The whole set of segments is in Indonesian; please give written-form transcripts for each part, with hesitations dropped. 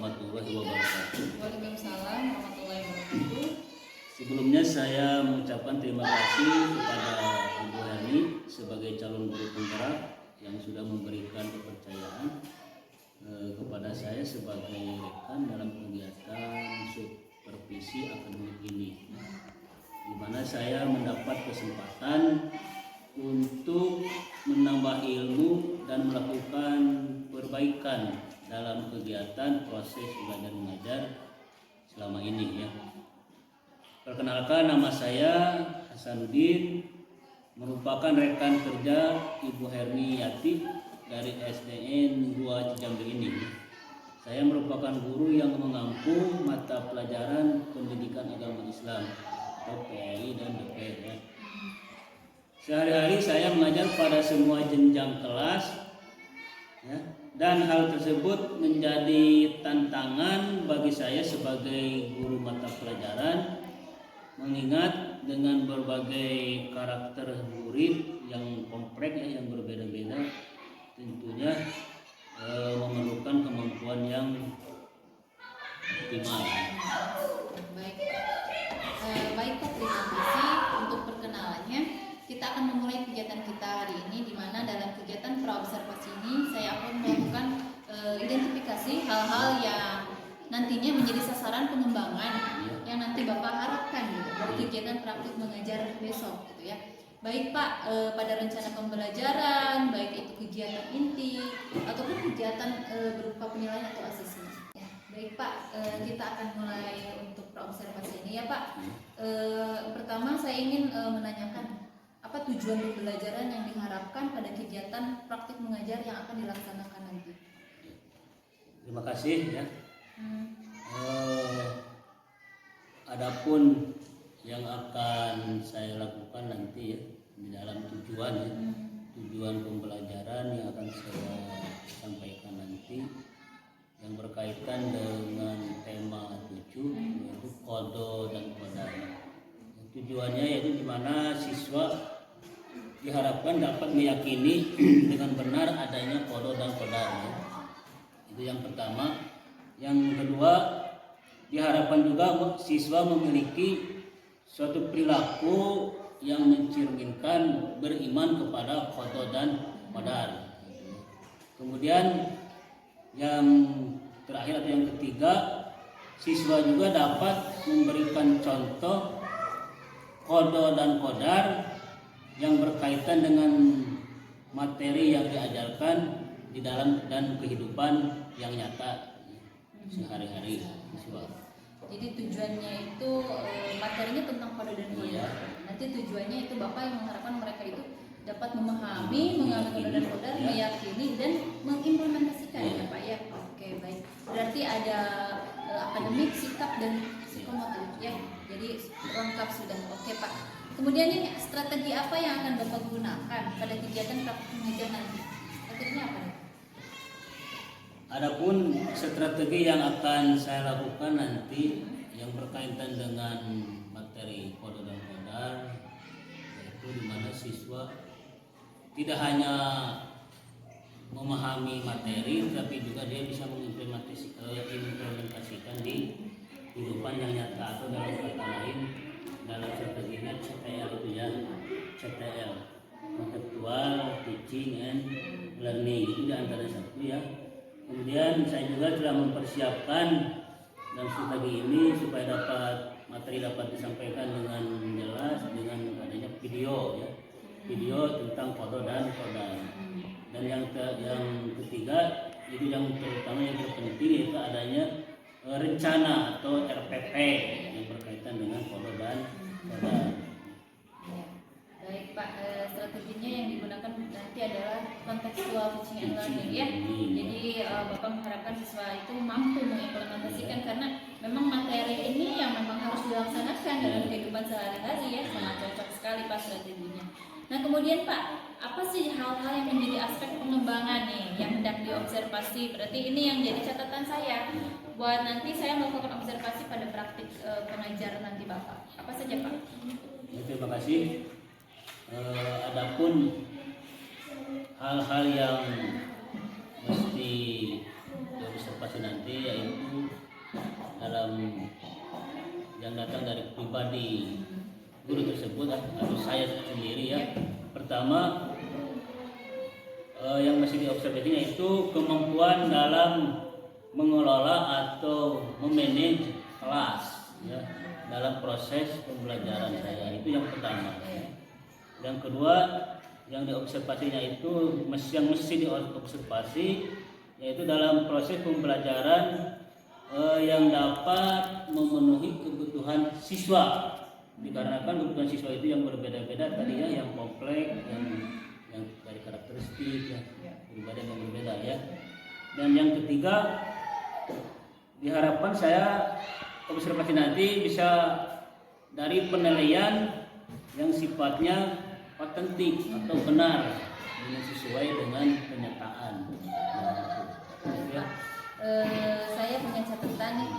warahmatullahi wabarakatuh. Waalaikumsalam warahmatullahi wabarakatuh. Sebelumnya saya mengucapkan terima kasih kepada Ibu Herni sebagai calon guru penggerak yang sudah memberikan kepercayaan kepada saya sebagai rekan dalam kegiatan supervisi akademik ini, di mana saya mendapat kesempatan untuk menambah ilmu dan melakukan perbaikan dalam kegiatan proses belajar mengajar selama ini ya. Perkenalkan, nama saya Hasanuddin, merupakan rekan kerja Ibu Herni Yati dari SDN 2 Cijambe ini. Saya merupakan guru yang mengampu mata pelajaran Pendidikan Agama Islam atau PAI dan DPR ya. Sehari-hari saya mengajar pada semua jenjang kelas ya, dan hal tersebut menjadi tantangan bagi saya sebagai guru mata pelajaran, mengingat dengan berbagai karakter murid yang kompleks ya, yang berbeda-beda, tentunya memerlukan kemampuan yang optimal. Baik Pak, terima kasih untuk perkenalannya. Kita akan memulai kegiatan kita hari ini, di mana dalam kegiatan praobservasi ini saya akan melakukan identifikasi hal-hal yang nantinya menjadi sasaran pengembangan yang nanti Bapak harapkan gitu, dari kegiatan praktik mengajar besok gitu ya. Baik Pak, pada rencana pembelajaran, baik itu kegiatan inti ataupun kegiatan berupa penilaian atau asesmen. Ya, baik Pak, kita akan mulai untuk praobservasi ini ya Pak. Pertama saya ingin menanyakan apa tujuan pembelajaran yang diharapkan pada kegiatan praktik mengajar yang akan dilaksanakan nanti. Terima kasih ya. Adapun yang akan saya lakukan nanti ya, di dalam tujuan ya, tujuan pembelajaran yang akan saya sampaikan nanti yang berkaitan dengan tema 7 yaitu kodo dan kodar. Tujuannya yaitu di mana siswa diharapkan dapat meyakini dengan benar adanya kodo dan kodar ya. Itu yang pertama. Yang kedua, diharapkan juga siswa memiliki suatu perilaku yang mencerminkan beriman kepada kodo dan kodar. Kemudian yang terakhir atau yang ketiga, siswa juga dapat memberikan contoh kodo dan kodar yang berkaitan dengan materi yang diajarkan di dalam dan kehidupan yang nyata sehari-hari siswa. Jadi tujuannya itu materinya tentang kodo dan kodar. Iya. Nanti tujuannya itu Bapak yang mengharapkan mereka itu dapat memahami, mengambil kodo dan kodar, iya, meyakini dan mengimplementasikan ya Pak ya. Oke baik. Berarti ada akademik, sikap dan psikomotor ya. Jadi lengkap sudah. Oke Pak. Kemudian ini strategi apa yang akan Bapak gunakan pada kegiatan praktik mengajar nanti? Strateginya apa nih? Adapun strategi yang akan saya lakukan nanti yang berkaitan dengan materi kodo dan kodar, yaitu di mana siswa tidak hanya memahami materi, tapi juga dia bisa mengimplementasikan di kehidupan yang nyata, atau dalam kata lain dalam strateginya CTL itu ya, CTL, Conceptual Teaching and Learning, itu di antara satu ya. Kemudian saya juga telah mempersiapkan dalam strategi ini supaya materi dapat disampaikan dengan jelas dengan adanya video ya, video tentang kodo dan kodar. Dan yang ketiga itu yang terutama yang terpenting yaitu adanya rencana atau RPP yang berkaitan dengan kodo dan kodar. Baik Pak, strateginya yang digunakan nanti adalah contextual teaching and learning ya. Jadi Bapak mengharapkan siswa itu mampu mengimplementasikan karena memang materi ini yang memang harus dilaksanakan dalam kehidupan sehari-hari ya. Sangat cocok sekali Pak strateginya. Nah kemudian Pak, apa sih hal-hal yang menjadi aspek pengembangan nih yang hendak diobservasi? Berarti ini yang jadi catatan saya buat nanti saya melakukan observasi pada praktik pengajaran nanti Bapak. Apa saja Pak? Ya, terima kasih. Adapun hal-hal yang mesti diobservasi observasi nanti, yaitu dalam yang datang dari pribadi guru tersebut atau saya sendiri ya. Pertama, yang masih diobservasinya itu kemampuan dalam mengelola atau memanage kelas ya, dalam proses pembelajaran saya, itu yang pertama. Yang kedua, yang diobservasinya itu yang mesti diobservasi yaitu dalam proses pembelajaran yang dapat memenuhi kebutuhan siswa, dikarenakan kebutuhan siswa itu yang berbeda-beda tadi ya, yang kompleks, yang dari karakteristik ya, berbeda yang berbeda ya. Dan yang ketiga, diharapkan saya observasi nanti bisa dari penilaian yang sifatnya otentik atau benar, yang sesuai dengan kenyataan. Ya. Saya punya catatan nih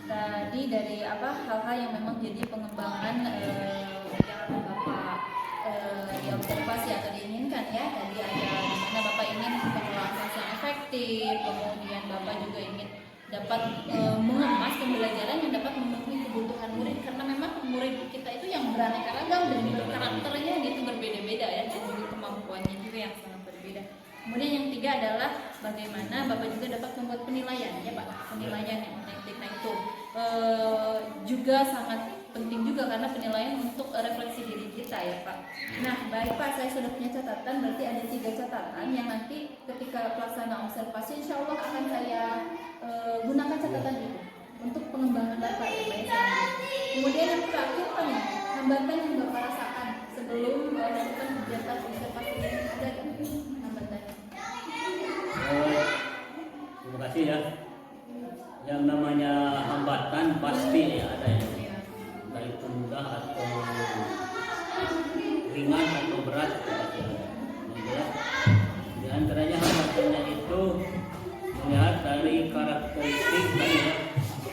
tadi dari hal-hal yang memang jadi pengembangan yang akan Bapak diobservasi atau diinginkan ya. Tadi ada dimana Bapak ingin pengelolaan kelas yang efektif, kemudian Bapak juga ingin dapat mengemas pembelajaran yang dapat memenuhi kebutuhan murid, karena memang murid kita itu yang beraneka ragam dan karakternya itu berbeda-beda ya, dan juga kemampuannya juga yang sangat berbeda. Kemudian yang tiga adalah bagaimana Bapak juga dapat membuat penilaian ya Pak, penilaian yang otentik. Nah itu juga sangat penting juga karena penilaian untuk refleksi diri kita ya Pak. Nah baik Pak, saya sudah punya catatan, berarti ada 3 catatan yang nanti ketika pelaksanaan observasi insya Allah akan saya gunakan catatan itu untuk pengembangan Bapak ya Pak ya. Kemudian yang terakhir Pak nih, hambatan yang Bapak rasakan sebelum melakukan kegiatan observasi ini, ada hambatannya? Terima kasih ya. Yang namanya hambatan pasti ya ada ya. Baik itu mudah atau ringan atau berat pasti ada. Ya. Di antaranya hambatannya itu melihat dari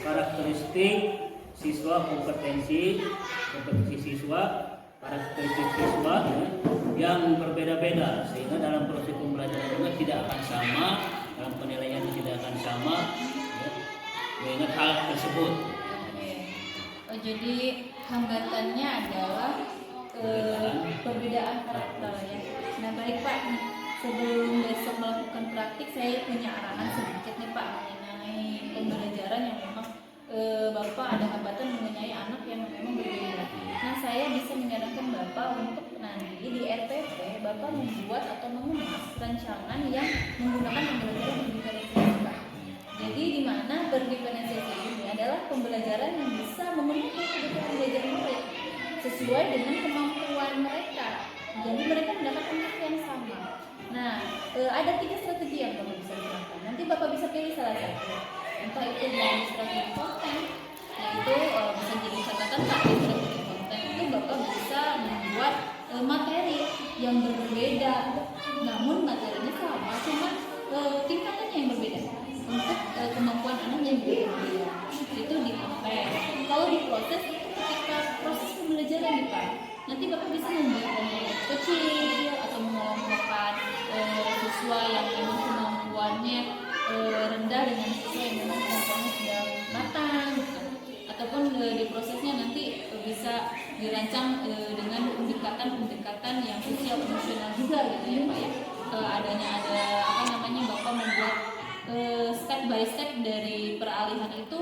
karakteristik siswa, kompetensi siswa, karakteristik siswa ya, yang berbeda-beda, sehingga dalam proses pembelajaran juga tidak akan sama, dalam penilaian tidak akan sama ya, mengingat hal tersebut. Jadi hambatannya adalah perbedaan karakter ya. Nah baik Pak, sebelum besok melakukan praktik saya punya arahan sedikit nih Pak mengenai pembelajaran yang memang Bapak ada hambatan mengenai anak yang memang berbeda. Nah saya bisa menyarankan Bapak untuk nanti di RPP Bapak membuat atau mengemas rancangan yang menggunakan pembelajaran berdiferensiasi Pak. Jadi di mana berdiferensiasi ini adalah pembelajaran yang bisa memenuhi kebutuhan belajar murid sesuai dengan kemampuan mereka. Jadi mereka mendapatkan hak yang sama. Nah, ada 3 strategi yang Bapak bisa gunakan. Nanti Bapak bisa pilih salah satu. Entah itu yang strategi konten, yaitu bisa jadi catatan Pak, strategi konten itu Bapak bisa membuat materi yang berbeda, namun materinya sama, cuma tingkatannya yang berbeda untuk kemampuan anak yang berbeda. Itu di konten. Kalau di proses itu ketika proses pembelajaran nih Pak, nanti Bapak bisa membuat kelompok kecil atau mengelompokkan siswa yang memang kemampuannya rendah dengan siswa yang memang kemampuannya sudah matang gitu. Ataupun di prosesnya nanti bisa dirancang dengan pendekatan yang sosial emosional juga gitu ya Pak ya. Ada Bapak membuat step by step dari peralihan itu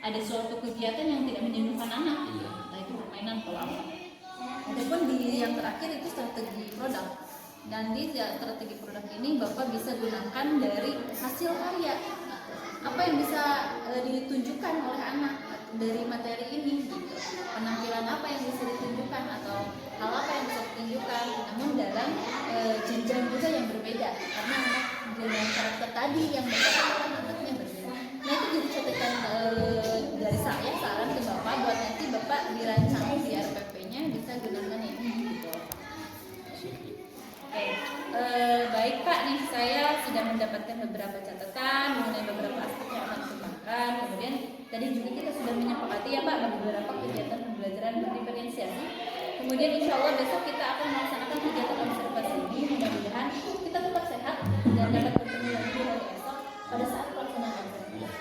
ada suatu kegiatan yang tidak menjenuhkan anak, nah itu permainan kalau apa. Adapun di yang terakhir itu strategi produk, dan di strategi produk ini Bapak bisa gunakan dari hasil karya, apa yang bisa ditunjukkan oleh anak dari materi ini gitu. Penampilan apa yang bisa ditunjukkan atau hal apa yang bisa ditunjukkan, namun dalam jenjang juga yang berbeda, karena anak dengan karakter tadi yang Bapak anaknya berbeda. Nah itu jadi catatan dari saya, saran ke Bapak buat nanti Bapak dirancang di RPP-nya bisa gunakan ini gitu. Oke, baik Pak, nih saya sudah mendapatkan beberapa catatan mengenai beberapa aspek yang akan dikembangkan. Kemudian tadi juga kita sudah menyepakati ya Pak beberapa kegiatan pembelajaran berdiferensiasi. Kemudian insya Allah besok kita akan melaksanakan kegiatan observasi ini. Mudah-mudahan kita tetap sehat dan dapat bertemu lagi hari esok pada saat pelaksanaan observasi.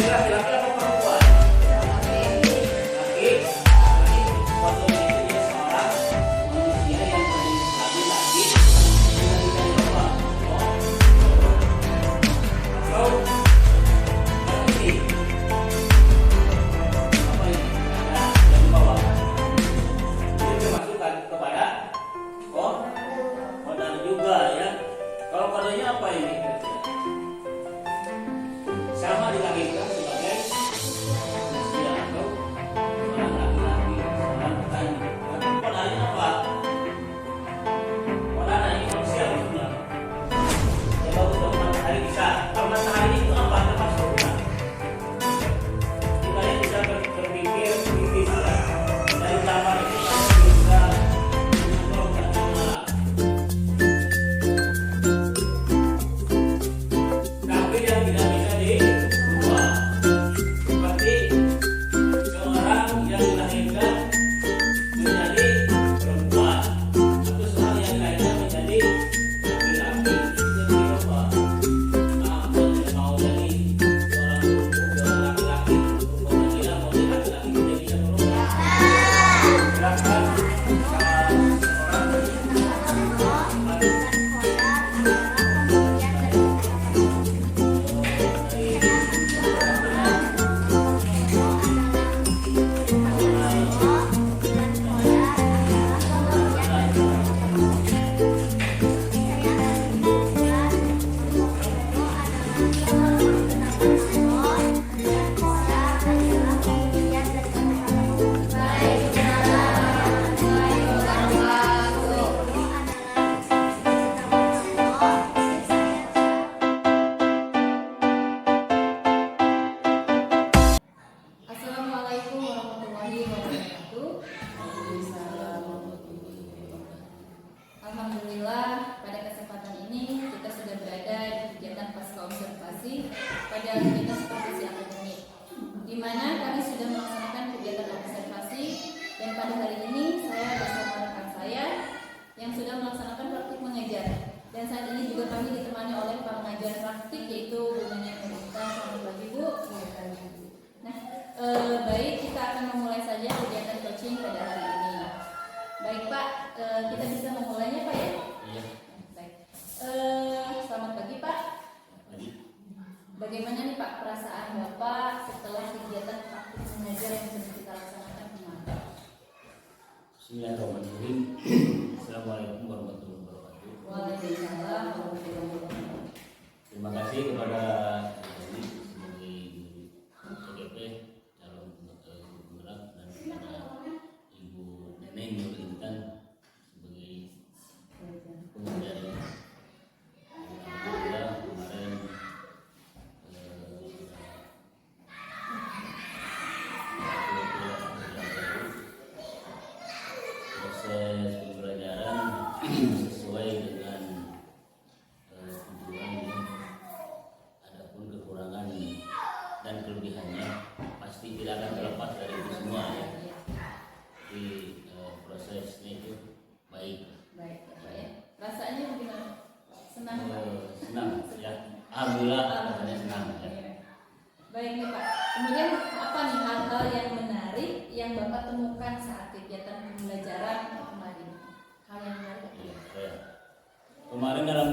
laki-laki atau perempuan? Laki. Foto itu dia seorang manusia yang berjenis laki-laki dengan ikan apa? Atau ini apa ini? Nah, yang di bawah. Ini termasukkan kepada kodar juga ya. Kalau kodenya apa ini? Sama dilahirkan sebagai manusia atau orang laki-laki, orang petani. Kodanya apa? Kodanya ini manusia maksudnya. Coba untuk matahari bisa. Kalau matahari itu apa? Termasuknya. Kita bisa berpikir kritis ya. Dari gambar ini kita bisa menentukan nama. Tapi yang tidak bisa diubah seperti seorang yang dilahirkan menjadi perempuan atau seorang yang dilahirkan menjadi laki-laki itu diubah. Nah, kalau tidak mau jadi seorang laki-laki, perempuan tidak mau jadi laki-laki tidak bisa berubah. Silakan Assalamualaikum warahmatullahi wabarakatuh. Alhamdulillah pada kesempatan ini kita sudah berada di kegiatan pasca observasi pada kegiatan supervisi akademik, di mana kami sudah melaksanakan kegiatan observasi dan pada hari ini saya bersama rekan saya yang sudah melaksanakan praktik mengajar dan saat ini juga kami ditemani oleh pengajar praktik yaitu Bu Nenek Melita. Selamat pagi Bu. Nah, baik, kita akan memulai saja kegiatan coaching pada hari ini. Baik Pak, kita bisa memulainya Pak ya? Iya. Baik. Selamat pagi Pak. Bagaimana nih Pak perasaan Bapak setelah kegiatan praktik mengajar yang sudah kita laksanakan kemarin? Bismillahirrahmanirrahim. Assalamualaikum warahmatullahi wabarakatuh. Waalaikumsalam warahmatullahi wabarakatuh. Terima kasih kepada Ibu sebagai CGP calon guru penggerak dan kepada Ibu Neneng Nur Intan sebagai pengajar. Alhamdulillah kemarin proses pembelajaran sesuai dengan tujuan ya. Adapun kekurangan dan kelebihannya pasti tidak akan terlepas dari itu semua ya. Di prosesnya itu baik. Baik ya Pak ya. Rasanya gimana? Senang Pak? Senang ya. Alhamdulillah rasanya senang ya. Baik nih Pak. Kemudian apa nih hal-hal yang menarik yang Bapak temukan saat kegiatan pembelajaran kemarin? Hal yang menarik. Iya, ya. Kemarin dalam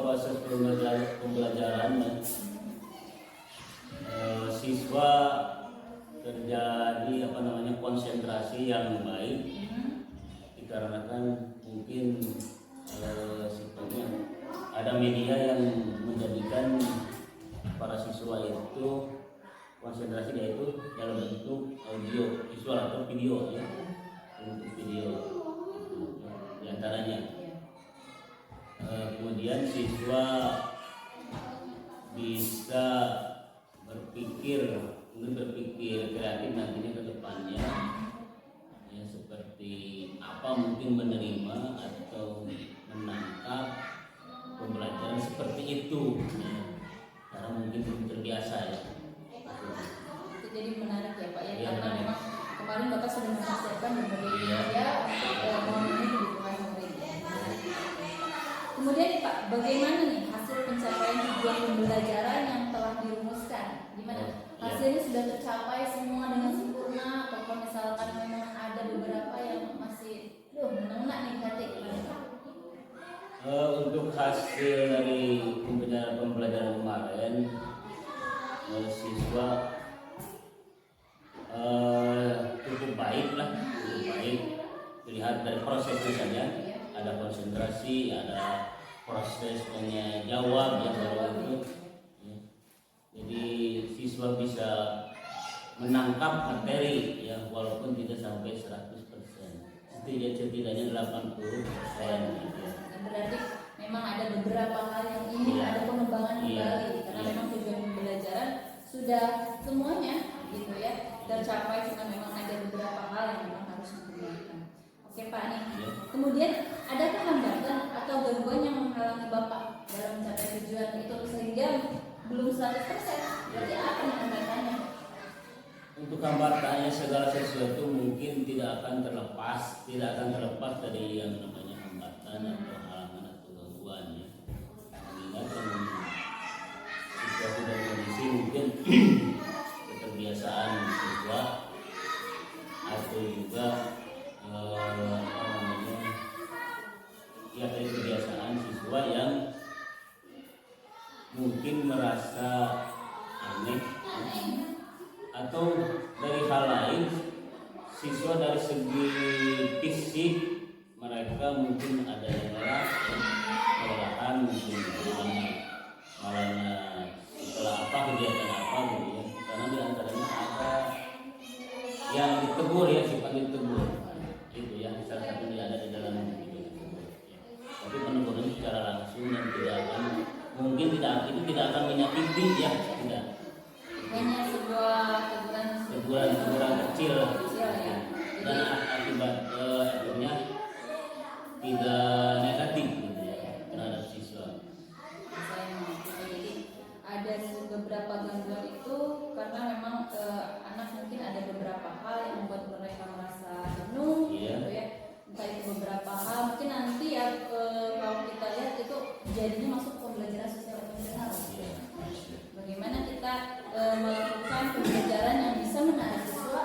proses pembelajaran siswa terjadi konsentrasi yang baik dikarenakan mungkin sifatnya ada media yang menjadikan para siswa itu konsentrasinya itu dalam bentuk audio visual atau video ya, untuk video diantaranya. Kemudian siswa bisa berpikir kreatif nantinya ke depannya ya, seperti apa mungkin menerima atau menangkap pembelajaran seperti itu ya, karena mungkin belum terbiasa ya. Itu jadi menarik ya Pak ya, Ya, karena memang kemarin Bapak sudah mempersiapkan berbagai media untuk memenuhi kebutuhan murid. Kemudian Pak, bagaimana nih hasil pencapaian tujuan pembelajaran yang telah dirumuskan? Gimana ini sudah tercapai semua dengan sempurna atau misalkan memang ada beberapa yang masih menengah nih Kati? Untuk hasil dari pembelajaran kemarin, siswa cukup baik lah, cukup baik. Dilihat dari prosesnya saja, ada konsentrasi, ada proses tanya jawab yang baru itu. Ya. Jadi siswa bisa menangkap materi ya walaupun tidak sampai 100%, setidaknya 80%. Gitu ya. Berarti memang ada beberapa hal yang ingin ada pengembangan kembali karena memang tujuan pembelajaran sudah semuanya gitu ya tercapai, cuma memang ada beberapa hal yang memang harus dikembangkan. Oke Pak nih. Kemudian adakah hambatan atau gangguan yang menghalangi Bapak dalam mencapai tujuan itu sehingga belum 100%? Berarti apa nih hambatannya? Untuk hambatannya segala sesuatu mungkin tidak akan terlepas dari yang namanya hambatan atau halangan atau gangguan ya. Mengingat situasi dan kondisi mungkin keterbiasaan siswa atau juga dari kebiasaan siswa yang mungkin merasa aneh atau dari hal lain, siswa dari segi fisik mereka mungkin ada yang kelelahan mungkin malah setelah apa kegiatan apa gitu ya, karena diantaranya ada yang ditegur ya, sifat ditegur itu ya, salah satu yang ada di dalam video tersebut ya. Tapi peneguran secara langsung dan tidak akan mungkin tidak akan menyakiti ya, tidak, hanya sebuah teguran kecil ya. Dan akibat efeknya tidak negatif gitu ya terhadap siswa. Saya mengerti. Jadi ada beberapa gangguan itu karena memang anak mungkin ada beberapa hal yang membuat mereka merasa jenuh, gitu ya. Entah itu beberapa hal mungkin nanti ya kalau kita lihat itu jadinya masuk pembelajaran sosial emosional. Bagaimana kita melakukan pembelajaran yang bisa menarik siswa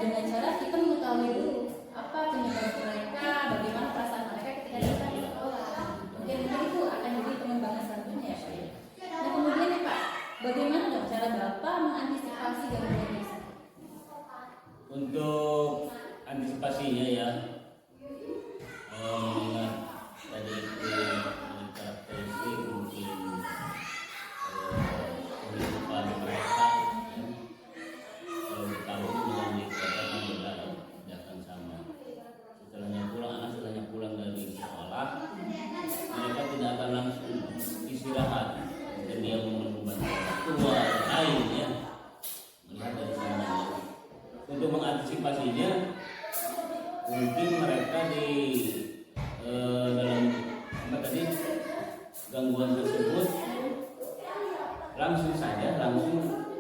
dengan cara kita mengetahui dulu apa penyebab mereka, bagaimana perasaan mereka ketika datang ke sekolah. Mungkin itu akan jadi pengembangan selanjutnya ya Pak. Nah kemudian nih Pak, bagaimana dong cara Bapak mengantisipasi gangguan ini? Untuk antisipasinya ya, mengingat tadi itu karakteristik mungkin kehidupan mereka ya, kalau dengan dikatakan tidak akan sama. Setelahnya pulang dari sekolah, mereka tidak akan langsung istirahat dan dia membantu tua lain ya, melihat dari sana. Untuk mengantisipasinya mungkin mereka di dalam apa tadi gangguan tersebut langsung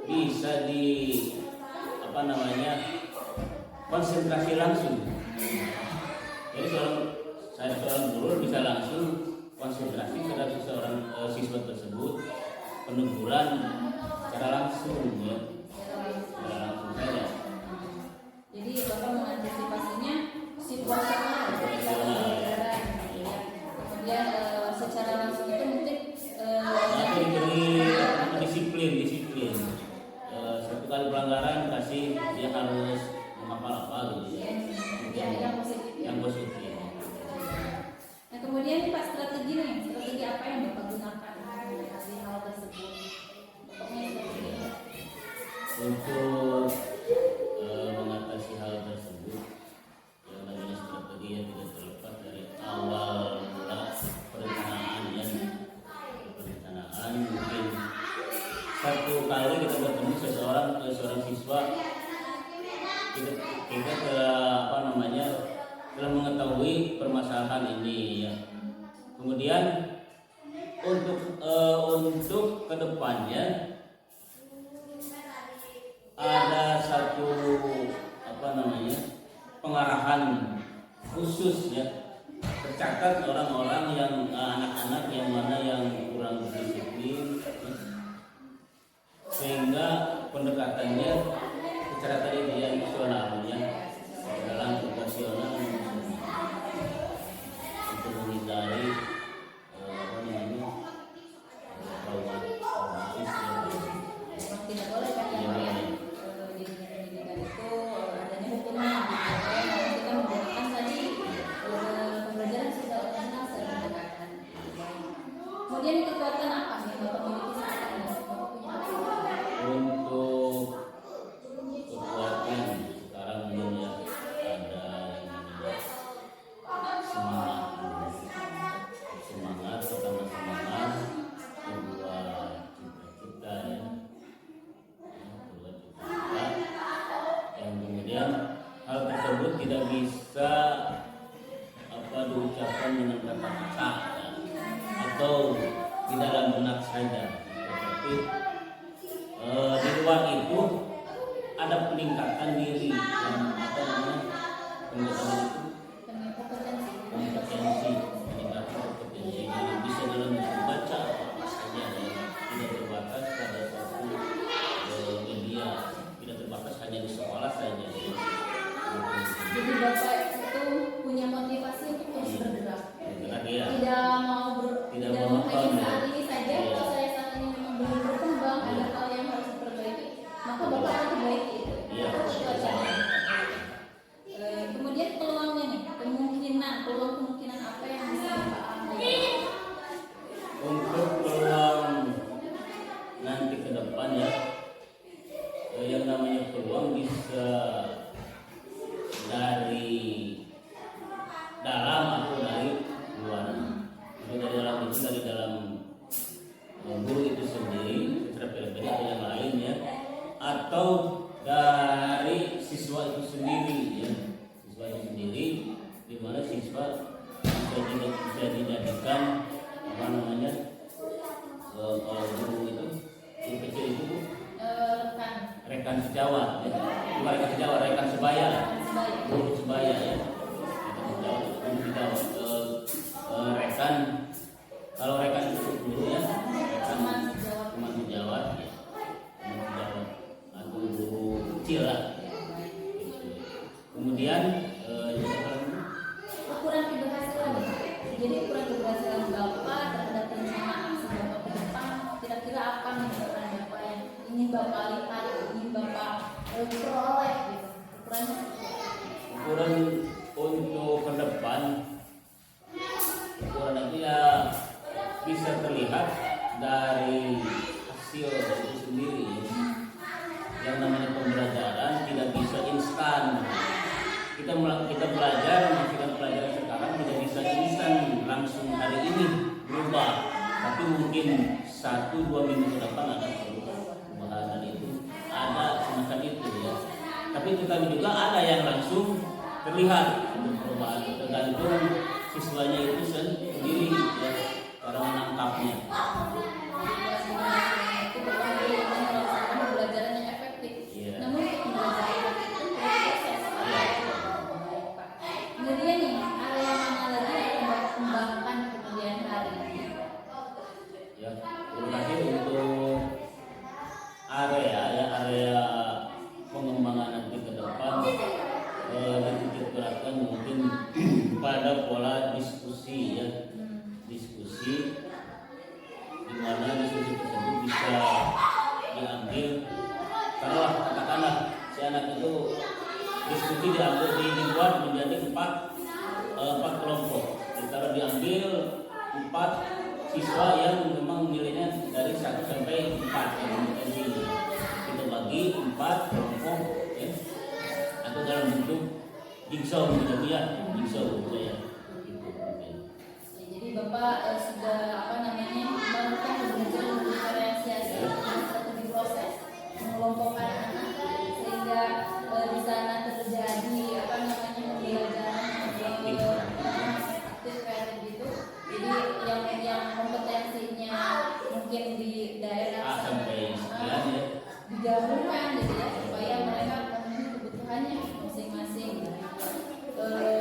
bisa di konsentrasi langsung. Jadi seorang guru bisa langsung konsentrasi terhadap seorang siswa tersebut, peneguran secara langsung ya, secara langsung saja. Jadi Bapak mengantisipasinya situasional ketika pembelajaran, kemudian secara langsung itu mungkin diberi disiplin. Satu kali pelanggaran kasih dia harus menghafal apa gitu ya. Yang positif. Nah kemudian Pak strategi apa yang Bapak gunakan mengatasi hal tersebut? Untuk mengatasi hal tersebut, yang namanya strategi yang tidak terlepas dari awal mula perencanaan. Mungkin satu kali kita bertemu seorang siswa, kita telah mengetahui permasalahan ini ya. Kemudian untuk kedepannya ada satu pengarahan khusus ya, tercatat orang-orang yang anak-anak yang mana yang kurang berdisiplin, sehingga pendekatannya secara tradisional ya, dalam situasional untuk menghindari apa namanya traumatis Memang tidak boleh kan ya Pak ya. Di dunia pendidikan itu adanya hukuman gitu ya. Namun kita menggunakan tadi pembelajaran sosial emosional secara pendekatan. Kemudian kekuatan apa nih Bapak miliki saat ini? Bapak punya apa? untuk kekuatan sekarang ini ya, ada yang namanya semangat pertama semangat, kedua cita-cita ya, kedua cita-cita, yang kemudian hal tersebut tidak bisa diucapkan dengan kata-kata ya, atau di dalam benak saja, tetapi di luar itu ada peningkatan diri yang apa namanya peningkatan itu kompetensi, meningkatkan kompetensi diri bisa dalam membaca apa saja ya, tidak terbatas pada satu media, tidak terbatas hanya di sekolah saja ya. Jadi Bapak itu punya motivasi untuk terus bergerak. Ya. Tidak mau Tidak mau mau hanya apa, saat ini saja. ya. Kalau saya saat ini memang belum berkembang, ada hal yang harus diperbaiki, maka Bapak akan perbaiki itu. Iya. Itu kekuatannya. Kemudian peluangnya nih, kemungkinan apa yang bisa Bapak ambil? Untuk peluang nanti ke depan ya, yang namanya peluang bisa dari dalam atau dari luar. Kalau dari dalam itu dari dalam guru itu sendiri, secara pribadi atau yang lain ya, atau dari siswa itu sendiri ya, siswa itu sendiri, di mana siswa bisa dijadikan apa namanya guru itu guru kecil itu rekan sejawat ya, bukan rekan sejawat, rekan sebaya, guru sebaya ya, rekan sejawat, rekan, kalau rekan itu guru ya, rekan teman sejawat ya, teman sejawat atau guru kecil lah. Kemudian Ukuran keberhasilan. Jadi ukuran keberhasilan Bapak terhadap rencana aksi Bapak ke depan, kira-kira apa nih ukuran Bapak yang ingin Bapak lihat, ingin Bapak peroleh gitu. Ukurannya seperti apa? ukuran untuk ke depan, ukuran itu ya bisa terlihat dari hasil itu sendiri ya. Yang namanya pembelajaran tidak bisa instan. Kita belajar, melakukan pelajaran sekarang tidak bisa instan langsung hari ini berubah, tapi mungkin 1-2 minggu ke depan ada perubahan itu, ada semacam itu ya. Tapi tetapi juga ada yang langsung terlihat untuk perubahan, tergantung siswanya itu sendiri ya, cara menangkapnya. Itu berarti melaksanakan pembelajaran yang efektif. Iya. Namun untuk pembelajaran itu proses. Baik, Pak. Kemudian nih, area mana lagi yang akan Bapak kembangkan di kemudian hari? Ya, terima kasih untuk area pengembangan nanti ke depan, titik beratkan mungkin pada pola diskusi ya, diskusi di mana diskusi tersebut bisa diambil, kalau katakanlah si anak itu diskusi dibuat menjadi empat kelompok, kalau diambil 4 siswa yang memang nilainya dari 1 sampai 4 kompetensinya, kita bagi 4 kelompok ya, atau dalam bentuk jigsaw gitu ya, jigsaw gitu ya, gitu. Jadi Bapak sudah melakukan pembelajaran diferensiasi strategi proses, mengelompokkan anak sehingga di sana terjadi pembelajaran aktif kayak gitu. Jadi yang kompetensinya mungkin di daerah sampai sekian ya, digabungkan gitu ya, supaya mereka memenuhi kebutuhannya masing-masing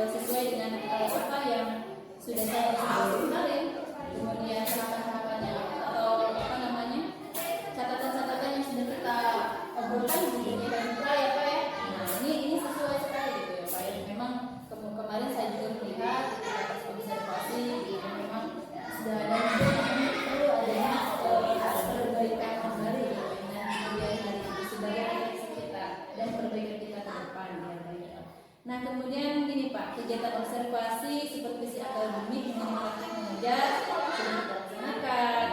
sesuai dengan apa yang sudah saya sebutkan kemarin. Kemudian tahapan-tahapannya atau catatan-catatan yang sudah kita Pak, kegiatan observasi supervisi akademik mengenai praktek mengajar sudah kita laksanakan.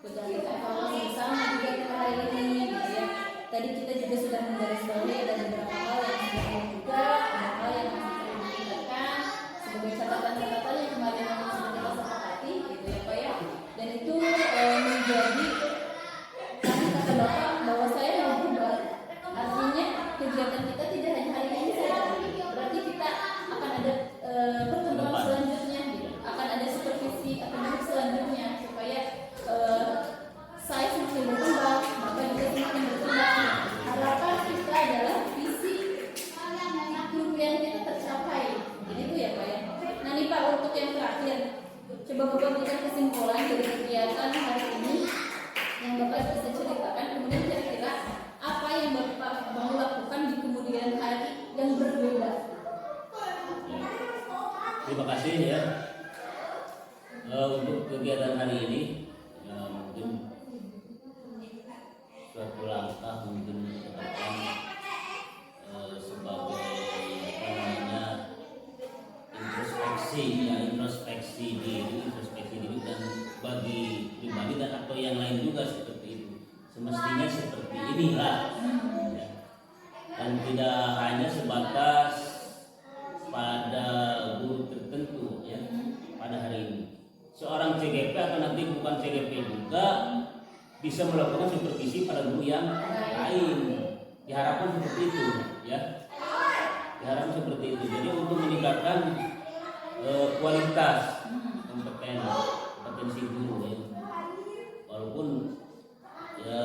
Kegiatan evaluasi bersama juga kita hari ini, gitu ya. Tadi kita juga sudah menggarisbawahi ada beberapa hal yang sudah juga, ada hal yang masih perlu ditingkatkan sebagai catatan-catatan yang kemarin sudah kita sepakati, gitu ya Pak ya. Dan itu menjadi kata Bapak bahwa saya mau berubah. Artinya kegiatan kita tidak hanya hari ini saja. Berarti kita akan ada pertemuan selanjutnya, gitu. Akan ada supervisi akademik selanjutnya supaya saya semakin berkembang, Bapak juga semakin berkembang. Harapan kita adalah visi impian kita tercapai. Jadi itu ya Pak ya. Nah nih Pak, untuk yang terakhir, coba Bapak berikan kesimpulan dari kegiatan hari ini yang Bapak bisa ceritakan. Kemudian kira-kira apa yang Bapak mau lakukan di kemudian hari yang berbeda? Terima kasih ya. Untuk kegiatan hari ini ya, mungkin suatu langkah mungkin ke depan sebagai apa namanya introspeksi diri dan bagi pribadi dan atau yang lain juga seperti itu. Semestinya seperti inilah ya. Dan tidak hanya sebatas pada guru tertentu ya pada hari ini. Seorang CGP atau nanti bukan CGP juga bisa melakukan supervisi pada guru yang lain. Diharapkan seperti itu ya. Diharapkan seperti itu. Jadi untuk meningkatkan kualitas kompetensi guru ya. Walaupun ya,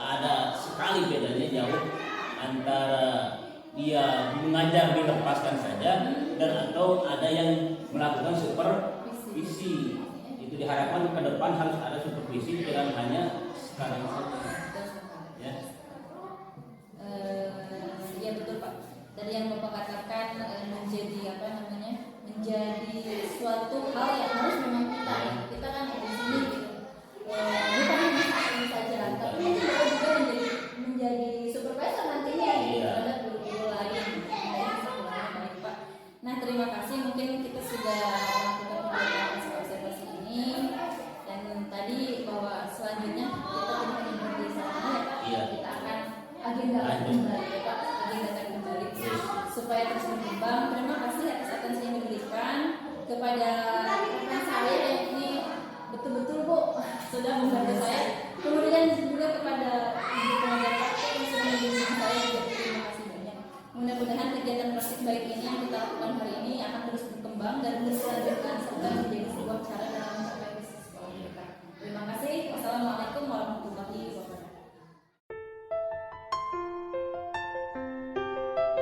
ada sekali bedanya jauh antara dia mengajar dilepaskan saja dan atau ada yang melakukan supervisi. Itu diharapkan ke depan harus ada supervisi, jangan hanya sekarang saja. Ya. Ya betul Pak. Dari yang Bapak katakan menjadi apa namanya, menjadi suatu hal yang harus memang kita kan di sini gitu. Bukan hanya ini saja, tapi mungkin Bapak juga menjadi supervisor nantinya pada guru-guru lain. Baik Pak. Nah terima kasih, mungkin kita sudah melakukan kegiatan observasi ini dan tadi bahwa selanjutnya kita akan di sana ya Pak. Kita akan agendakan kembali ya Pak, agendakan kembali supaya terus berkembang. Terima kasih atas atensi yang diberikan kepada rekan saya yang ini betul-betul Bu sudah membantu saya. Kemudian juga kepada ibu pengajar praktik yang sudah membimbing saya juga terima kasih banyak. Mudah-mudahan kegiatan praktik baik ini yang kita lakukan hari ini akan terus berkembang dan berlanjut